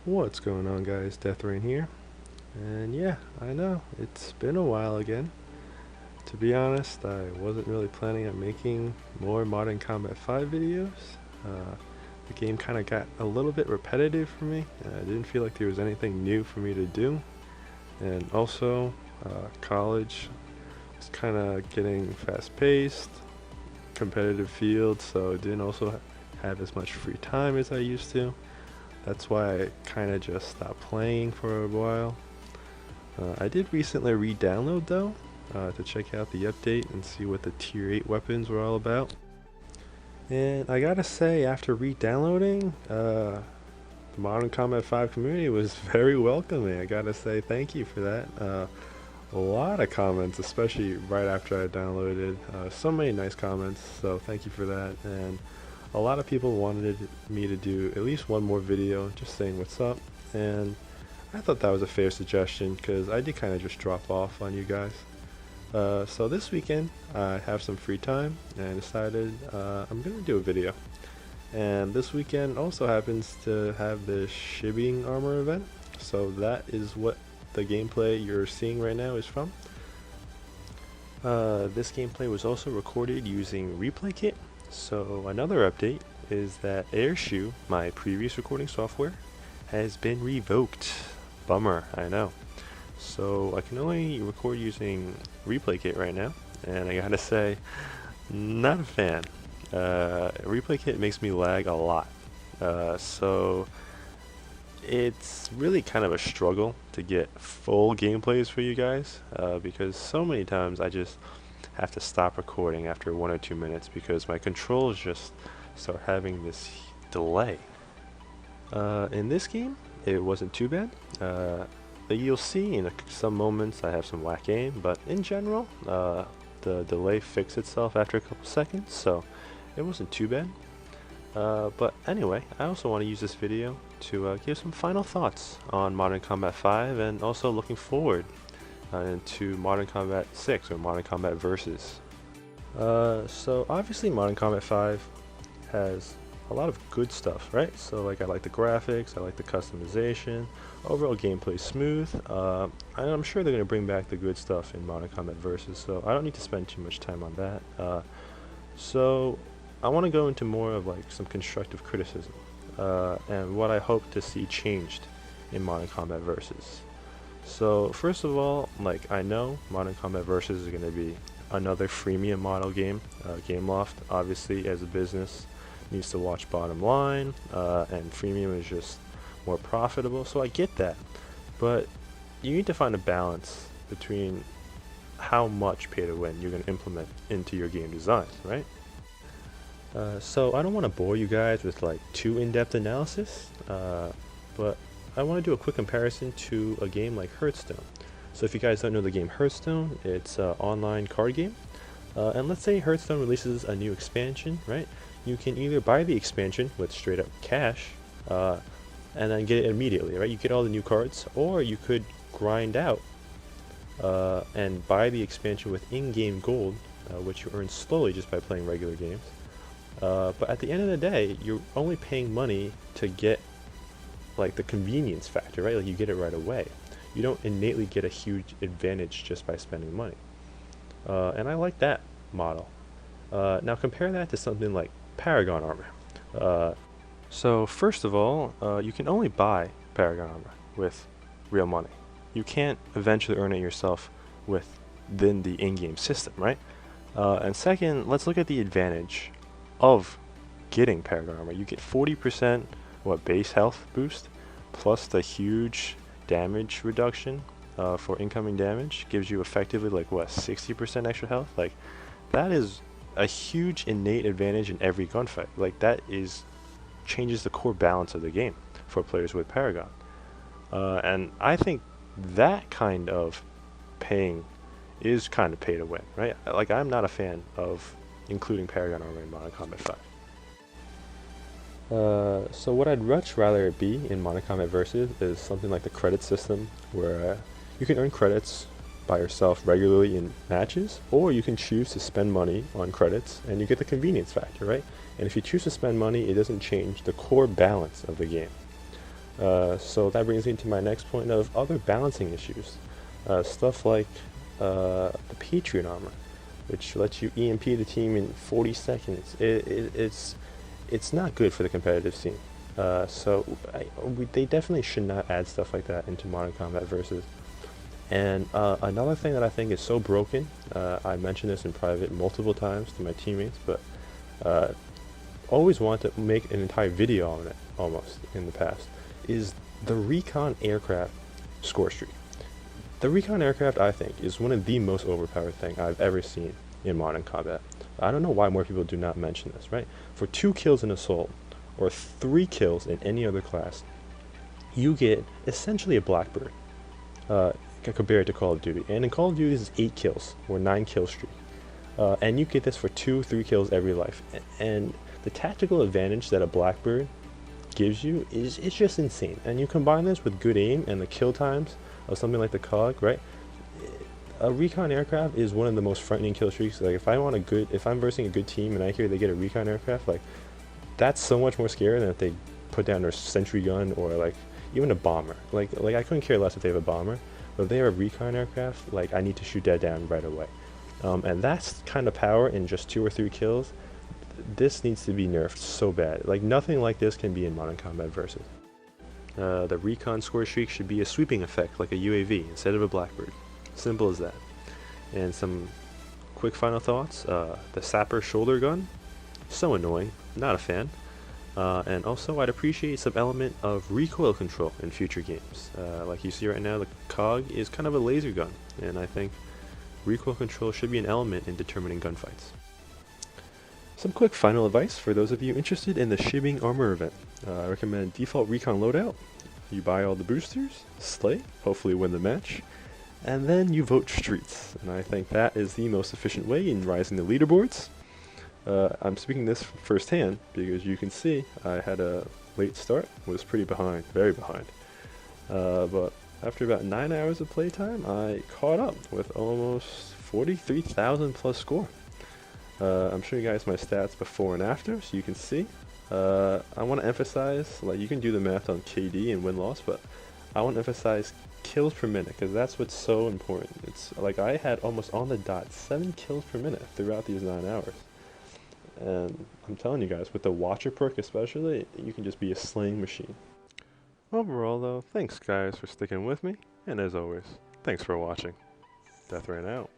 What's going on, guys? Deathrain here. And yeah, I know, it's been a while again. To be honest, I wasn't really planning on making more Modern Combat 5 videos. The game kind of got a little bit repetitive for me. I didn't feel like there was anything new for me to do. And also, college was kind of getting fast-paced, competitive field, so I didn't also have as much free time as I used to. That's why I kind of just stopped playing for a while. I did recently re-download though, to check out the update and see what the tier 8 weapons were all about. And I gotta say, after re-downloading, the Modern Combat 5 community was very welcoming. I gotta say thank you for that. A lot of comments, especially right after I downloaded. So many nice comments, so thank you for that. And a lot of people wanted me to do at least one more video just saying what's up, and I thought that was a fair suggestion because I did kind of just drop off on you guys. So this weekend I have some free time and I decided I'm gonna do a video. And this weekend also happens to have the shibing armor event, so that is what the gameplay you're seeing right now is from. This gameplay was also recorded using replay kit. So another update is that airshou, my previous recording software, has been revoked. Bummer, I know. So I can only record using replay kit right now, and I gotta say, not a fan. Replay kit makes me lag a lot. So it's really kind of a struggle to get full gameplays for you guys, because so many times I just have to stop recording after 1 or 2 minutes because my controls just start having this delay. In this game, it wasn't too bad. You'll see in some moments I have some whack aim, but in general, the delay fixed itself after a couple seconds, so it wasn't too bad. But anyway, I also want to use this video to give some final thoughts on Modern Combat 5 and also looking forward into Modern Combat 6 or Modern Combat Versus. So obviously Modern Combat 5 has a lot of good stuff, right? So like I like the graphics, I like the customization, overall gameplay smooth, and I'm sure they're going to bring back the good stuff in Modern Combat Versus, so I don't need to spend too much time on that. So I want to go into more of like some constructive criticism and what I hope to see changed in Modern Combat Versus. So first of all, like I know Modern Combat Versus is going to be another freemium model game. Gameloft, obviously, as a business, needs to watch bottom line, and freemium is just more profitable. So I get that, but you need to find a balance between how much pay to win you're going to implement into your game designs, right? So I don't want to bore you guys with like too in-depth analysis, but I want to do a quick comparison to a game like Hearthstone. So if you guys don't know the game Hearthstone, it's an online card game. And let's say Hearthstone releases a new expansion, right? You can either buy the expansion with straight up cash, and then get it immediately, right? You get all the new cards, or you could grind out and buy the expansion with in-game gold, which you earn slowly just by playing regular games. But at the end of the day, you're only paying money to get like the convenience factor, right? Like you get it right away. You don't innately get a huge advantage just by spending money. And I like that model. Now compare that to something like Paragon armor. So first of all, you can only buy Paragon armor with real money. You can't eventually earn it yourself within the in-game system, right? And second, let's look at the advantage of getting Paragon armor. You get 40% base health boost, plus the huge damage reduction for incoming damage. Gives you effectively like 60% extra health. Like that is a huge innate advantage in every gunfight. Like that changes the core balance of the game for players with Paragon. And I think that kind of paying is kind of pay to win, right? Like I'm not a fan of including Paragon armor in Modern Combat 5. So what I'd much rather it be in Modern Combat Versus is something like the credit system, where you can earn credits by yourself regularly in matches, or you can choose to spend money on credits and you get the convenience factor, right? And if you choose to spend money, it doesn't change the core balance of the game. So that brings me to my next point of other balancing issues. Stuff like the Patriot armor, which lets you EMP the team in 40 seconds. It's not good for the competitive scene. They definitely should not add stuff like that into Modern Combat Versus. And another thing that I think is so broken, I mentioned this in private multiple times to my teammates, but always want to make an entire video on it almost in the past, is the recon aircraft score streak. The recon aircraft, I think, is one of the most overpowered thing I've ever seen in Modern Combat. I don't know why more people do not mention this, right? For 2 kills in Assault, or 3 kills in any other class, you get essentially a Blackbird, compared to Call of Duty. And in Call of Duty, this is 8 kills, or 9 kill streak. And you get this for 2-3 kills every life. And the tactical advantage that a Blackbird gives you it's just insane. And you combine this with good aim and the kill times of something like the COG, right? A recon aircraft is one of the most frightening kill streaks. Like if I'm versing a good team and I hear they get a recon aircraft, like that's so much more scary than if they put down their sentry gun or like even a bomber. Like I couldn't care less if they have a bomber, but if they have a recon aircraft, like I need to shoot that down right away. And that's kind of power in just 2 or 3 kills. This needs to be nerfed so bad. Like nothing like this can be in Modern Combat Versus. The recon score streak should be a sweeping effect like a UAV instead of a Blackbird. Simple as that. And some quick final thoughts. The sapper shoulder gun, so annoying, not a fan. And also I'd appreciate some element of recoil control in future games. Like you see right now, the COG is kind of a laser gun, and I think recoil control should be an element in determining gunfights. Some quick final advice for those of you interested in the shibing armor event. I recommend default recon loadout. You buy all the boosters, slay, hopefully win the match, and then you vote streets. And I think that is the most efficient way in rising the leaderboards. I'm speaking this firsthand because you can see I had a late start, was pretty behind, very behind. But after about 9 hours of playtime, I caught up with almost 43,000 plus score. I'm showing you guys my stats before and after, so you can see. I want to emphasize, like you can do the math on KD and win-loss, but I want to emphasize kills per minute, because that's what's so important. It's like I had almost on the dot 7 kills per minute throughout these 9 hours. And I'm telling you guys, with the Watcher perk especially, you can just be a slaying machine. Overall though, thanks guys for sticking with me, and as always, thanks for watching. Death Rain out.